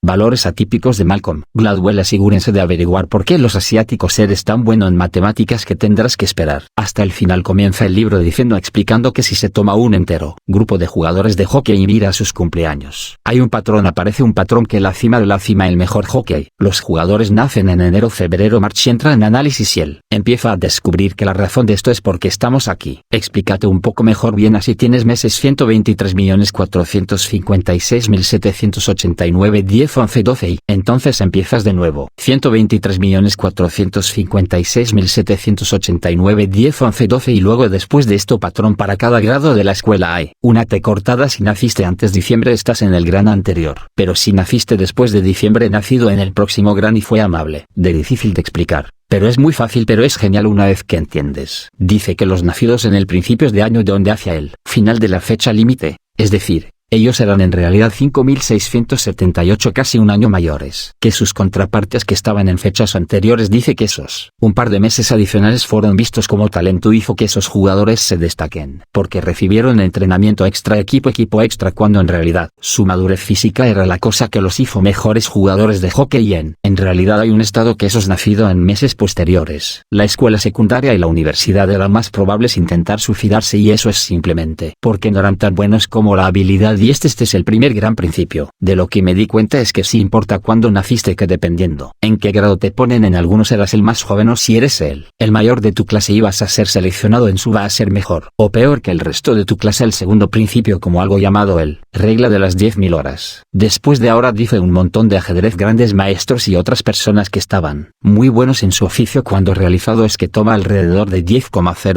Valores atípicos de Malcolm Gladwell. Asegúrense de averiguar por qué los asiáticos eres tan bueno en matemáticas que tendrás que esperar hasta el final. Comienza el libro diciendo explicando que si se toma un entero grupo de jugadores de hockey y mira sus cumpleaños, hay un patrón, aparece un patrón que la cima de la cima el mejor hockey. Los jugadores nacen en enero, febrero, marzo. Entra en análisis y él empieza a descubrir que la razón de esto es porque estamos aquí. Explícate un poco mejor. Bien, así tienes meses 123.456.789 10 11 12 y entonces empiezas de nuevo 123.456.789 10 11 12 y luego después de esto patrón para cada grado de la escuela hay una T cortada. Si naciste antes de diciembre estás en el gran anterior, pero si naciste después de diciembre nacido en el próximo gran. Y fue amable, de difícil de explicar, pero es muy fácil, pero es genial una vez que entiendes. Dice que los nacidos en el principios de año donde hacia el final de la fecha límite, es decir, ellos eran en realidad 5.678, casi un año mayores que sus contrapartes que estaban en fechas anteriores. Dice que esos un par de meses adicionales fueron vistos como talento. Hizo que esos jugadores se destaquen porque recibieron entrenamiento extra, equipo extra, cuando en realidad su madurez física era la cosa que los hizo mejores jugadores de hockey. Y en realidad hay un estado que esos nacido en meses posteriores, la escuela secundaria y la universidad, eran más probables intentar suicidarse, y eso es simplemente porque no eran tan buenos como la habilidad. Y este es el primer gran principio. De lo que me di cuenta es que sí importa cuándo naciste, que dependiendo en qué grado te ponen, en algunos eras el más joven, o si eres el mayor de tu clase ibas a ser seleccionado en su va a ser mejor o peor que el resto de tu clase. El segundo principio, como algo llamado el regla de las 10.000 horas. Después de ahora dice un montón de ajedrez, grandes maestros y otras personas que estaban muy buenos en su oficio cuando realizado es que toma alrededor de 10,000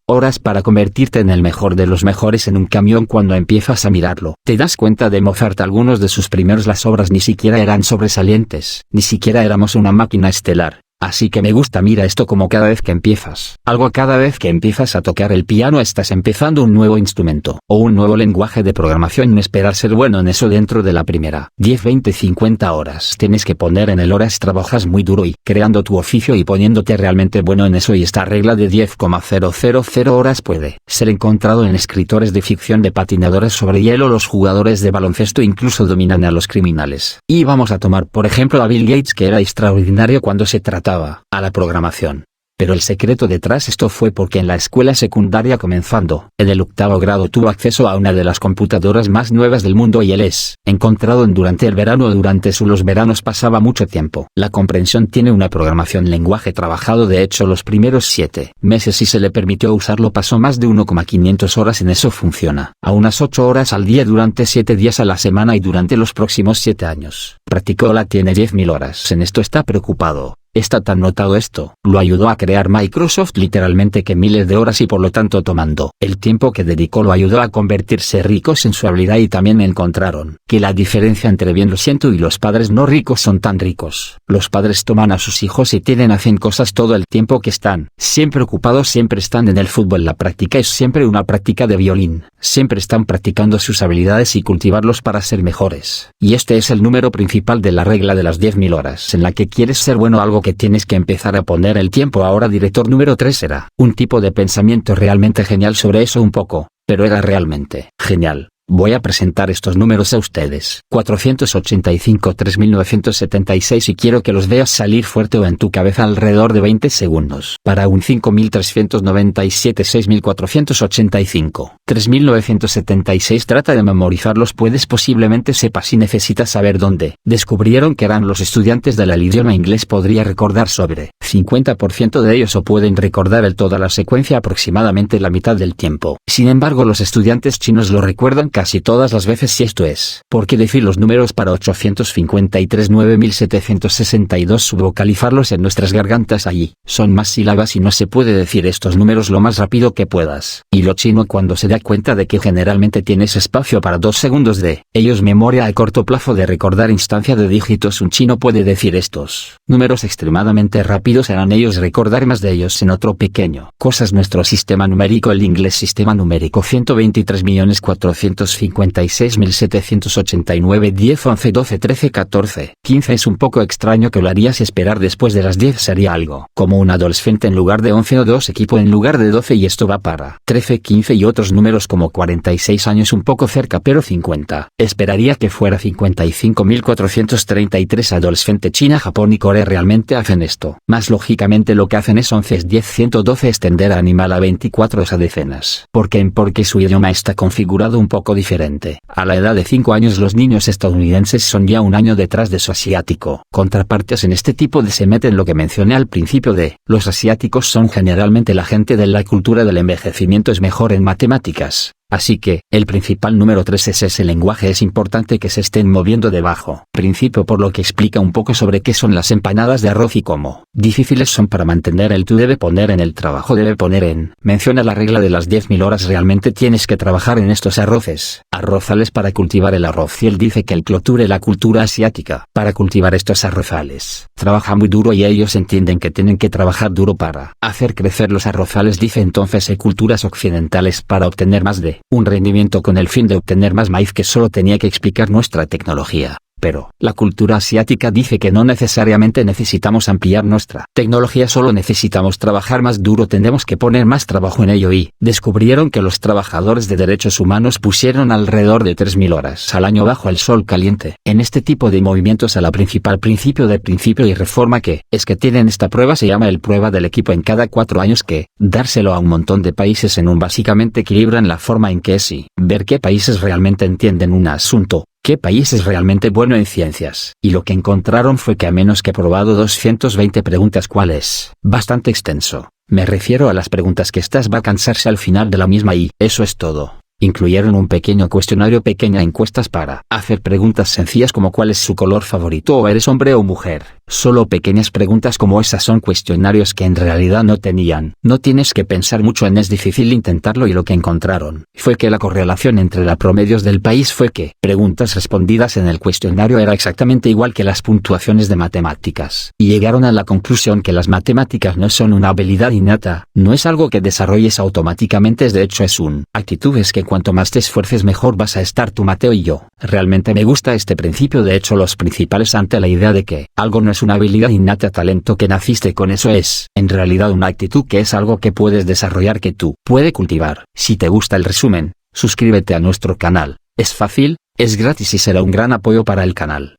horas para convertirte en el mejor de los mejores en un camión. Cuando empiezas a mirarlo, te das cuenta de Mozart, algunos de sus primeros las obras ni siquiera eran sobresalientes, ni siquiera éramos una máquina estelar. Así que me gusta, mira esto como cada vez que empiezas algo, cada vez que empiezas a tocar el piano estás empezando un nuevo instrumento o un nuevo lenguaje de programación. No esperar ser bueno en eso dentro de la primera 10, 20, 50 horas. Tienes que poner en el horas, trabajas muy duro y creando tu oficio y poniéndote realmente bueno en eso. Y esta regla de 10,000 horas puede ser encontrado en escritores de ficción, de patinadores sobre hielo, los jugadores de baloncesto, incluso dominan a los criminales. Y vamos a tomar por ejemplo a Bill Gates, que era extraordinario cuando se trataba a la programación. Pero el secreto detrás esto fue porque en la escuela secundaria, comenzando en el 8º grado, tuvo acceso a una de las computadoras más nuevas del mundo y él es encontrado durante el verano. Durante los veranos pasaba mucho tiempo. La comprensión tiene una programación, lenguaje trabajado. De hecho los primeros 7 meses si se le permitió usarlo pasó más de 1,500 horas en eso. Funciona a unas 8 horas al día durante 7 días a la semana y durante los próximos 7 años practicó. La tiene 10.000 horas en esto. Está preocupado. Está tan notado esto, lo ayudó a crear Microsoft literalmente que miles de horas, y por lo tanto tomando el tiempo que dedicó lo ayudó a convertirse ricos en su habilidad. Y también encontraron que la diferencia entre bien lo siento y los padres no ricos son tan ricos. Los padres toman a sus hijos y hacen cosas todo el tiempo, que están siempre ocupados, siempre están en el fútbol. La práctica es siempre una práctica de violín, siempre están practicando sus habilidades y cultivarlos para ser mejores. Y este es el número principal de la regla de las 10.000 horas en la que quieres ser bueno, algo que tienes que empezar a poner el tiempo. Ahora director número 3 era un tipo de pensamiento realmente genial sobre eso un poco, pero era realmente genial. Voy a presentar estos números a ustedes. 485 3.976 y quiero que los veas salir fuerte o en tu cabeza alrededor de 20 segundos. Para un 5.397 6.485 3.976 trata de memorizarlos. Puedes posiblemente sepas si necesitas saber dónde. Descubrieron que eran los estudiantes del idioma inglés podría recordar sobre 50% de ellos o pueden recordar toda la secuencia aproximadamente la mitad del tiempo. Sin embargo los estudiantes chinos lo recuerdan casi todas las veces, y esto es porque decir los números para 853 9.762 subvocalizarlos en nuestras gargantas. Allí son más sílabas y no se puede decir estos números lo más rápido que puedas. Y lo chino, cuando se da cuenta de que generalmente tienes espacio para 2 segundos de ellos, memoria a corto plazo de recordar instancia de dígitos, un chino puede decir estos números extremadamente rápidos, eran ellos recordar más de ellos en otro pequeño cosas. Nuestro sistema numérico, el inglés sistema numérico 123.400.000 256.789 10 11 12 13 14 15 Es un poco extraño que lo harías esperar después de las 10 sería algo como un adolescente en lugar de 11 o 2 equipo en lugar de 12 y esto va para 13 15 y otros números como 46 años un poco cerca pero 50. Esperaría que fuera 55.433 adolescente China, Japón y Corea realmente hacen esto. Más lógicamente lo que hacen es 11 es 10 112 extender a animal a 24 a decenas. ¿Por qué? Porque su idioma está configurado un poco diferente. A la edad de 5 años los niños estadounidenses son ya un año detrás de su asiático. Contrapartes en este tipo de se meten lo que mencioné al principio de, los asiáticos son generalmente la gente de la cultura del envejecimiento es mejor en matemáticas. Así que, el principal número 3 es ese lenguaje es importante que se estén moviendo debajo. Principio por lo que explica un poco sobre qué son las empanadas de arroz y cómo difíciles son para mantener el tú debe poner en el trabajo debe poner en. Menciona la regla de las 10.000 horas realmente tienes que trabajar en estos arroces. Arrozales para cultivar el arroz y él dice que el cloture la cultura asiática para cultivar estos arrozales. Trabaja muy duro y ellos entienden que tienen que trabajar duro para hacer crecer los arrozales dice entonces hay culturas occidentales para obtener más de un rendimiento con el fin de obtener más maíz que solo tenía que explicar nuestra tecnología. Pero, la cultura asiática dice que no necesariamente necesitamos ampliar nuestra tecnología, solo necesitamos trabajar más duro, tenemos que poner más trabajo en ello y descubrieron que los trabajadores de derechos humanos pusieron alrededor de 3.000 horas al año bajo el sol caliente. En este tipo de movimientos a la principal principio de principio y reforma que es que tienen esta prueba se llama el prueba del equipo en cada 4 años que, dárselo a un montón de países en un básicamente equilibran la forma en que es y ver qué países realmente entienden un asunto. ¿Qué país es realmente bueno en ciencias? Y lo que encontraron fue que a menos que probado 220 preguntas ¿cuál es? Bastante extenso. Me refiero a las preguntas que estas va a cansarse al final de la misma y eso es todo. Incluyeron un pequeño cuestionario, pequeñas encuestas para hacer preguntas sencillas como ¿cuál es su color favorito o eres hombre o mujer? Solo pequeñas preguntas como esas son cuestionarios que en realidad no tenían. No tienes que pensar mucho en es difícil intentarlo y lo que encontraron fue que la correlación entre los promedios del país fue que preguntas respondidas en el cuestionario era exactamente igual que las puntuaciones de matemáticas. Y llegaron a la conclusión que las matemáticas no son una habilidad innata, no es algo que desarrolles automáticamente, de hecho es un actitud, es que cuanto más te esfuerces mejor vas a estar tú. Mateo y yo, realmente me gusta este principio, de hecho los principales ante la idea de que algo no es una habilidad innata, talento que naciste con eso es, en realidad una actitud que es algo que puedes desarrollar que tú puedes cultivar. Si te gusta el resumen, suscríbete a nuestro canal, es fácil, es gratis y será un gran apoyo para el canal.